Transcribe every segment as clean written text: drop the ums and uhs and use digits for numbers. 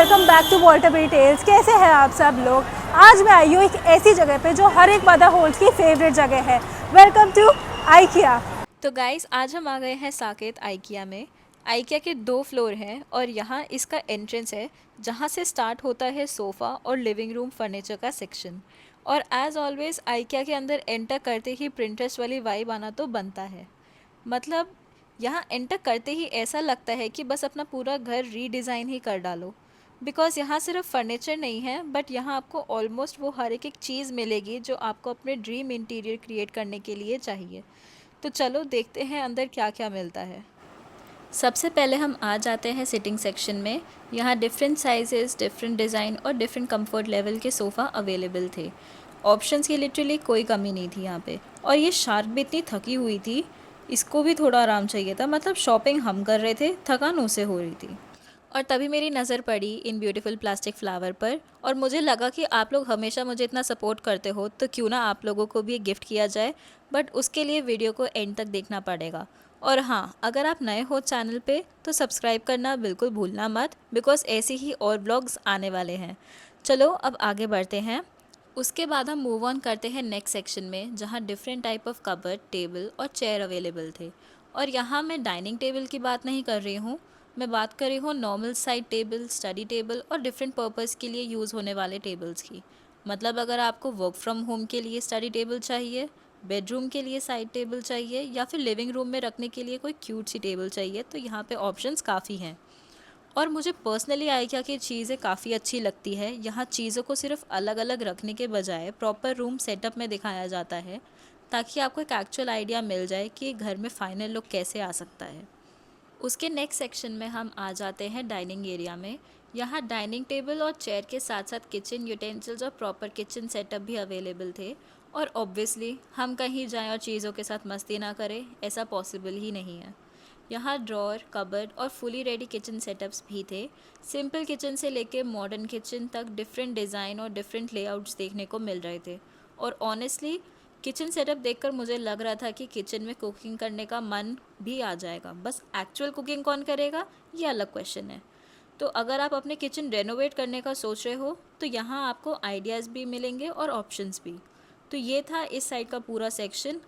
Welcome back to Walter Tales. कैसे हैं आप सब लोग। आज मैं आई हूँ एक ऐसी जगह पे जो हर एक मदर होल्ड की फेवरेट जगह है। Welcome to IKEA. तो गाइस आज हम आ गए हैं साकेत आइकिया में। आइकिया के 2 फ्लोर हैं और यहाँ इसका एंट्रेंस है जहाँ से स्टार्ट होता है सोफ़ा और लिविंग रूम फर्नीचर का सेक्शन। और एज़ ऑलवेज़ आइकिया के अंदर एंटर करते ही प्रिंटर्स वाली वाइब आना तो बनता है। मतलब यहाँ एंटर करते ही ऐसा लगता है कि बस अपना पूरा घर रीडिज़ाइन ही कर डालो। बिकॉज़ यहाँ सिर्फ फर्नीचर नहीं है बट यहाँ आपको ऑलमोस्ट वो हर एक चीज़ मिलेगी जो आपको अपने ड्रीम इंटीरियर क्रिएट करने के लिए चाहिए। तो चलो देखते हैं अंदर क्या क्या मिलता है। सबसे पहले हम आ जाते हैं सिटिंग सेक्शन में। यहाँ डिफरेंट साइजेस, डिफरेंट डिज़ाइन और डिफरेंट कंफर्ट लेवल के सोफ़ा अवेलेबल थे। ऑप्शंस की लिटरली कोई कमी नहीं थी यहाँ पे। और ये शार्क भी इतनी थकी हुई थी, इसको भी थोड़ा आराम चाहिए था। मतलब शॉपिंग हम कर रहे थे, थकान उसे हो रही थी। और तभी मेरी नज़र पड़ी इन ब्यूटीफुल प्लास्टिक फ्लावर पर और मुझे लगा कि आप लोग हमेशा मुझे इतना सपोर्ट करते हो तो क्यों ना आप लोगों को भी एक गिफ्ट किया जाए। बट उसके लिए वीडियो को एंड तक देखना पड़ेगा। और हाँ, अगर आप नए हो चैनल पे तो सब्सक्राइब करना बिल्कुल भूलना मत, बिकॉज़ ऐसे ही और ब्लॉग्स आने वाले हैं। चलो अब आगे बढ़ते हैं। उसके बाद हम मूव ऑन करते हैं नेक्स्ट सेक्शन में जहाँ different type of cupboard, table और चेयर अवेलेबल थे। और यहाँ मैं डाइनिंग टेबल की बात नहीं कर रही हूँ, मैं बात कर रही हूँ normal side table, study table और डिफरेंट पर्पस के लिए यूज़ होने वाले टेबल्स की। मतलब अगर आपको वर्क फ्रॉम होम के लिए स्टडी टेबल चाहिए, बेडरूम के लिए साइड टेबल चाहिए या फिर लिविंग रूम में रखने के लिए कोई क्यूट सी टेबल चाहिए तो यहाँ पे ऑप्शंस काफ़ी हैं। और मुझे पर्सनली आइकिया की चीज़ें काफ़ी अच्छी लगती है। यहाँ चीज़ों को सिर्फ अलग अलग रखने के बजाय प्रॉपर रूम सेटअप में दिखाया जाता है ताकि आपको एक एक्चुअल आइडिया मिल जाए कि घर में फाइनल लुक कैसे आ सकता है। उसके नेक्स्ट सेक्शन में हम आ जाते हैं डाइनिंग एरिया में। यहाँ डाइनिंग टेबल और चेयर के साथ साथ किचन यूटेंसिल्स और प्रॉपर किचन सेटअप भी अवेलेबल थे। और ऑब्वियसली हम कहीं जाएं और चीज़ों के साथ मस्ती ना करें, ऐसा पॉसिबल ही नहीं है। यहाँ ड्रॉर, कबर्ड और फुली रेडी किचन सेटअप्स भी थे। सिंपल किचन से लेके मॉडर्न किचन तक डिफरेंट डिज़ाइन और डिफरेंट लेआउट्स देखने को मिल रहे थे। और ऑनेस्टली किचन सेटअप देखकर मुझे लग रहा था कि किचन में कुकिंग करने का मन भी आ जाएगा। बस एक्चुअल कुकिंग कौन करेगा, ये अलग क्वेश्चन है। तो अगर आप अपने किचन रेनोवेट करने का सोच रहे हो तो यहाँ आपको आइडियाज़ भी मिलेंगे और ऑप्शंस भी। तो ये था इस साइड का पूरा सेक्शन।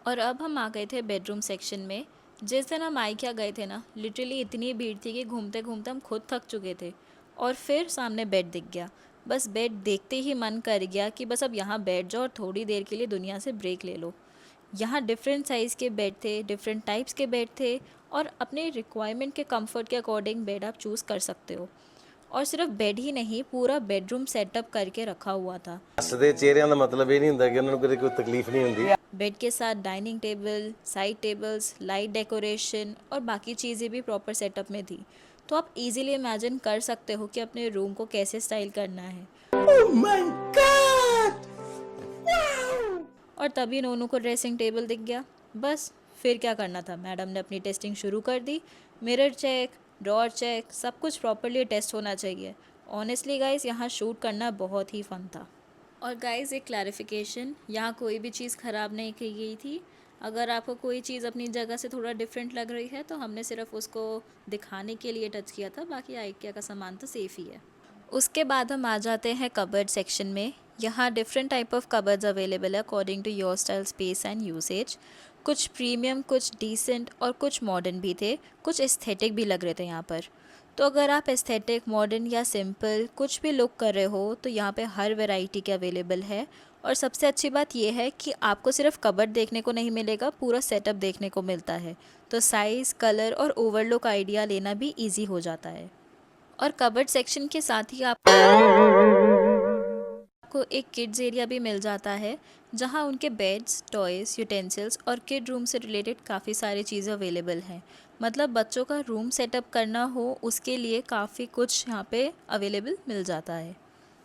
और अब हम आ गए थे बेडरूम सेक्शन में। जिस दिन हम आइकिया गए थे ना, लिटरली इतनी भीड़ थी कि घूमते घूमते हम खुद थक चुके थे। और फिर सामने बेड दिख गया। बस बेड देखते ही मन कर गया कि बस अब यहाँ बैठ जाओ और थोड़ी देर के लिए दुनिया से ब्रेक ले लो। यहाँ डिफरेंट साइज़ के बेड थे, डिफरेंट टाइप्स के बेड थे और अपने रिक्वायरमेंट के कंफर्ट के अकॉर्डिंग बेड आप चूज़ कर सकते हो। और सिर्फ बेड ही नहीं, पूरा बेडरूम सेटअप करके रखा हुआ था। ਹੱਸਦੇ ਚਿਹਰਿਆਂ ਦਾ ਮਤਲਬ ਇਹ ਨਹੀਂ ਹੁੰਦਾ ਕਿ ਉਹਨਾਂ ਨੂੰ ਕਦੇ ਕੋਈ ਤਕਲੀਫ नहीं ਹੁੰਦੀ। बेड के साथ dining table, side tables, light decoration और बाकी चीज़ें भी प्रॉपर सेटअप में थी। तो आप इजीली इमेजिन कर सकते हो कि अपने रूम को कैसे स्टाइल करना है। Oh my God! और तभी नोनू को ड्रेसिंग टेबल दिख गया। बस फिर क्या करना था, मैडम ने अपनी टेस्टिंग शुरू कर दी। मिरर चेक, ड्रॉर चेक, सब कुछ प्रॉपरली टेस्ट होना चाहिए। ऑनेस्टली गाइस, यहाँ शूट करना बहुत ही फ़न था। और गाइस एक क्लैरिफिकेशन, यहाँ कोई भी चीज़ ख़राब नहीं की गई थी। अगर आपको कोई चीज़ अपनी जगह से थोड़ा डिफरेंट लग रही है तो हमने सिर्फ उसको दिखाने के लिए टच किया था, बाकी आइकिया का सामान तो सेफ़ ही है। उसके बाद हम आ जाते हैं कबर्ड सेक्शन में। यहाँ different type of cupboards available है according to your style, space and usage. कुछ प्रीमियम, कुछ डिसेंट और कुछ मॉडर्न भी थे। कुछ एस्थेटिक भी लग रहे थे यहाँ पर। तो अगर आप एस्थेटिक, मॉडर्न या सिंपल कुछ भी लुक कर रहे हो तो यहाँ पे हर वैरायटी के अवेलेबल है। और सबसे अच्छी बात यह है कि आपको सिर्फ कबर्ड देखने को नहीं मिलेगा, पूरा सेटअप देखने को मिलता है। तो साइज़, कलर और ओवरलुक आइडिया लेना भी ईजी हो जाता है। और कबर्ड सेक्शन के साथ ही आपको एक किड्स एरिया भी मिल जाता है जहां उनके बेड्स, टॉयज़, यूटेंसिल्स और किड रूम से रिलेटेड काफ़ी सारी चीज़ें अवेलेबल हैं। मतलब बच्चों का रूम सेटअप करना हो उसके लिए काफ़ी कुछ यहाँ पे अवेलेबल मिल जाता है।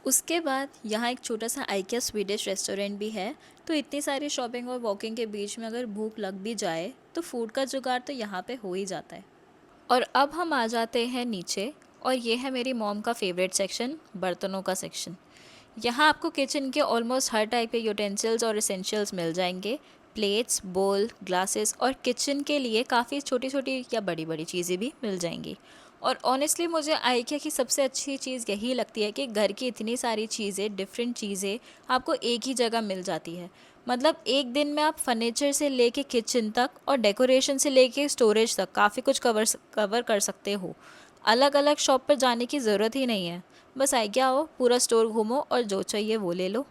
उसके बाद यहाँ एक छोटा सा आइकिया स्वीडिश रेस्टोरेंट भी है। तो इतनी सारी शॉपिंग और वॉकिंग के बीच में अगर भूख लग भी जाए तो फूड का जुगाड़ तो यहाँ पे हो ही जाता है। और अब हम आ जाते हैं नीचे और ये है मेरी मॉम का फेवरेट सेक्शन, बर्तनों का सेक्शन। यहाँ आपको किचन के ऑलमोस्ट हर टाइप के यूटेंसिल्स और एसेंशियल्स मिल जाएंगे। प्लेट्स, बोल, ग्लासेस और किचन के लिए काफ़ी छोटी छोटी या बड़ी बड़ी चीज़ें भी मिल जाएंगी। और ऑनेस्टली मुझे आइकिया की सबसे अच्छी चीज़ यही लगती है कि घर की इतनी सारी चीज़ें, डिफरेंट चीज़ें आपको एक ही जगह मिल जाती है। मतलब एक दिन में आप फर्नीचर से लेके किचन तक और डेकोरेशन से लेके स्टोरेज तक काफ़ी कुछ कवर कर सकते हो। अलग अलग शॉप पर जाने की ज़रूरत ही नहीं है। बस आइकिया आओ, पूरा स्टोर घूमो और जो चाहिए वो ले लो।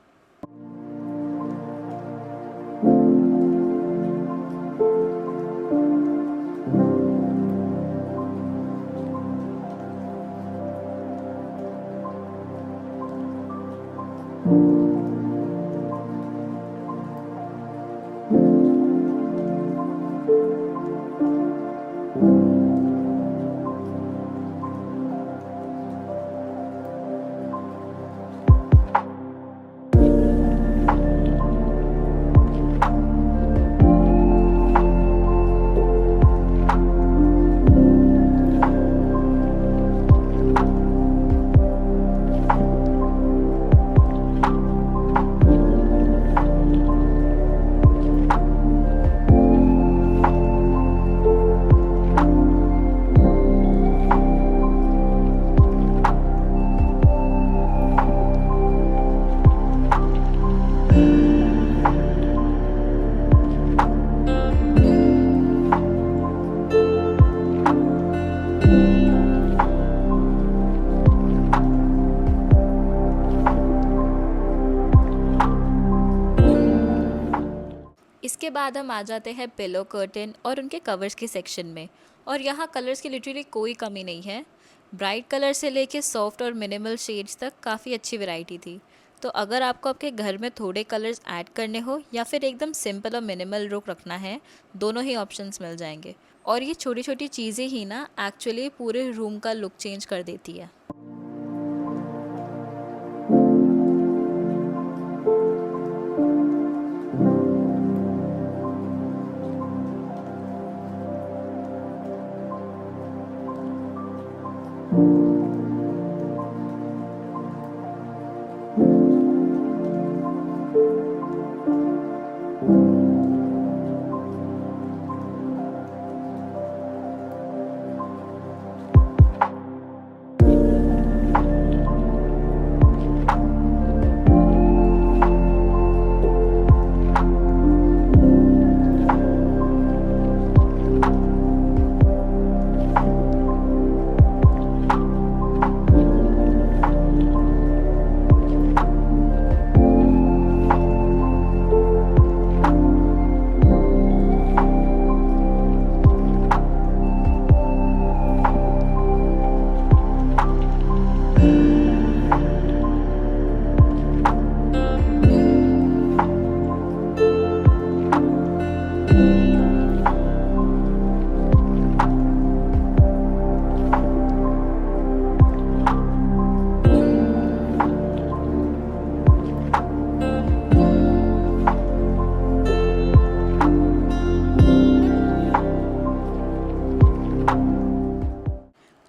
इसके बाद हम आ जाते हैं पिलो कर्टन और उनके कवर्स के सेक्शन में। और यहाँ कलर्स की लिटरली कोई कमी नहीं है। ब्राइट कलर से लेके सॉफ्ट और मिनिमल शेड्स तक काफ़ी अच्छी वैरायटी थी। तो अगर आपको आपके घर में थोड़े कलर्स ऐड करने हो या फिर एकदम सिंपल और मिनिमल लुक रखना है, दोनों ही ऑप्शंस मिल जाएंगे। और ये छोटी छोटी चीज़ें ही ना एक्चुअली पूरे रूम का लुक चेंज कर देती है।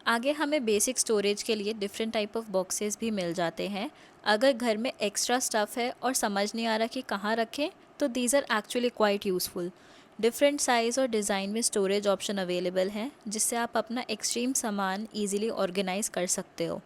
आगे हमें बेसिक स्टोरेज के लिए डिफरेंट टाइप ऑफ बॉक्सेस भी मिल जाते हैं। अगर घर में एक्स्ट्रा स्टफ़ है और समझ नहीं आ रहा कि कहाँ रखें, तो these are actually quite useful. Different size और डिज़ाइन में स्टोरेज ऑप्शन अवेलेबल हैं, जिससे आप अपना एक्सट्रीम सामान ईजिली ऑर्गेनाइज कर सकते हो।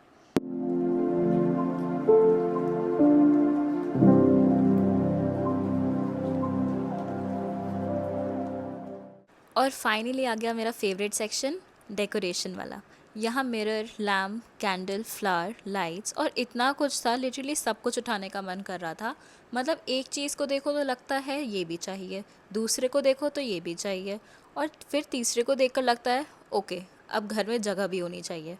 और फाइनली आ गया मेरा फेवरेट सेक्शन, डेकोरेशन वाला। यहाँ mirror, lamp, candle, flower, lights और इतना कुछ था, लिटरली सब कुछ उठाने का मन कर रहा था। मतलब एक चीज़ को देखो तो लगता है ये भी चाहिए, दूसरे को देखो तो ये भी चाहिए, और फिर तीसरे को देखकर लगता है ओके, अब घर में जगह भी होनी चाहिए।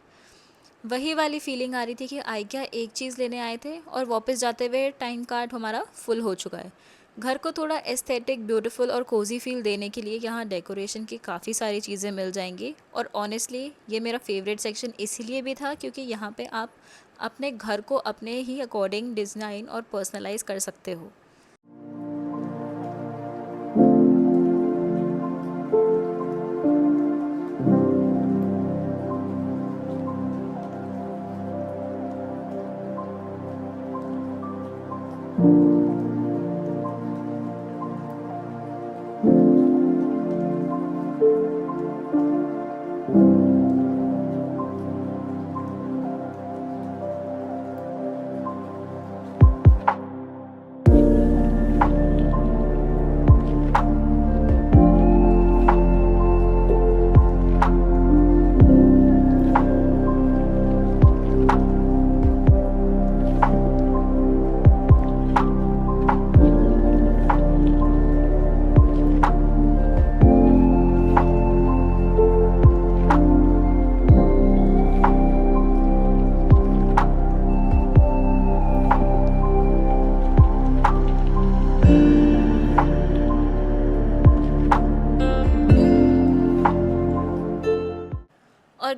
वही वाली फीलिंग आ रही थी कि आइकिया एक चीज़ लेने आए थे और वापस जाते हुए टाइम कार्ड हमारा फुल हो चुका है। घर को थोड़ा एस्थेटिक, ब्यूटीफुल और कोजी फील देने के लिए यहाँ डेकोरेशन की काफ़ी सारी चीज़ें मिल जाएंगी। और ऑनेस्टली ये मेरा फेवरेट सेक्शन इसीलिए भी था क्योंकि यहाँ पे आप अपने घर को अपने ही अकॉर्डिंग डिज़ाइन और पर्सनलाइज कर सकते हो।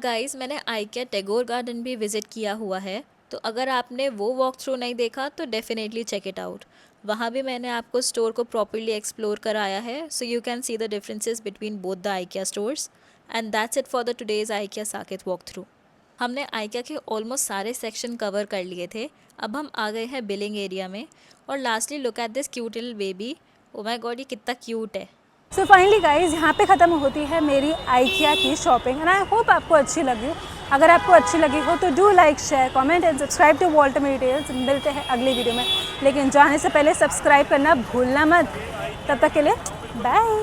गाइस मैंने आइकिया टैगोर गार्डन भी विज़िट किया हुआ है, तो अगर आपने वो वॉक थ्रू नहीं देखा तो डेफिनेटली चेक इट आउट। वहाँ भी मैंने आपको स्टोर को प्रॉपर्ली एक्सप्लोर कराया है, so you can see the differences between both the IKEA stores. And that's it for the today's IKEA Saket walk through. हमने आइकिया के ऑलमोस्ट सारे सेक्शन कवर कर लिए थे। अब हम आ गए हैं बिलिंग एरिया में। और lastly look at this cute little baby. Oh my God, ये कितना क्यूट है। सो फाइनली गाइज यहाँ पे ख़त्म होती है मेरी आइकिया की शॉपिंग एंड आई होप आपको अच्छी लगी। अगर आपको अच्छी लगी हो तो do like, share, comment and subscribe to vault में डिटेल्स। मिलते हैं अगली वीडियो में, लेकिन जाने से पहले सब्सक्राइब करना भूलना मत। तब तक के लिए बाय।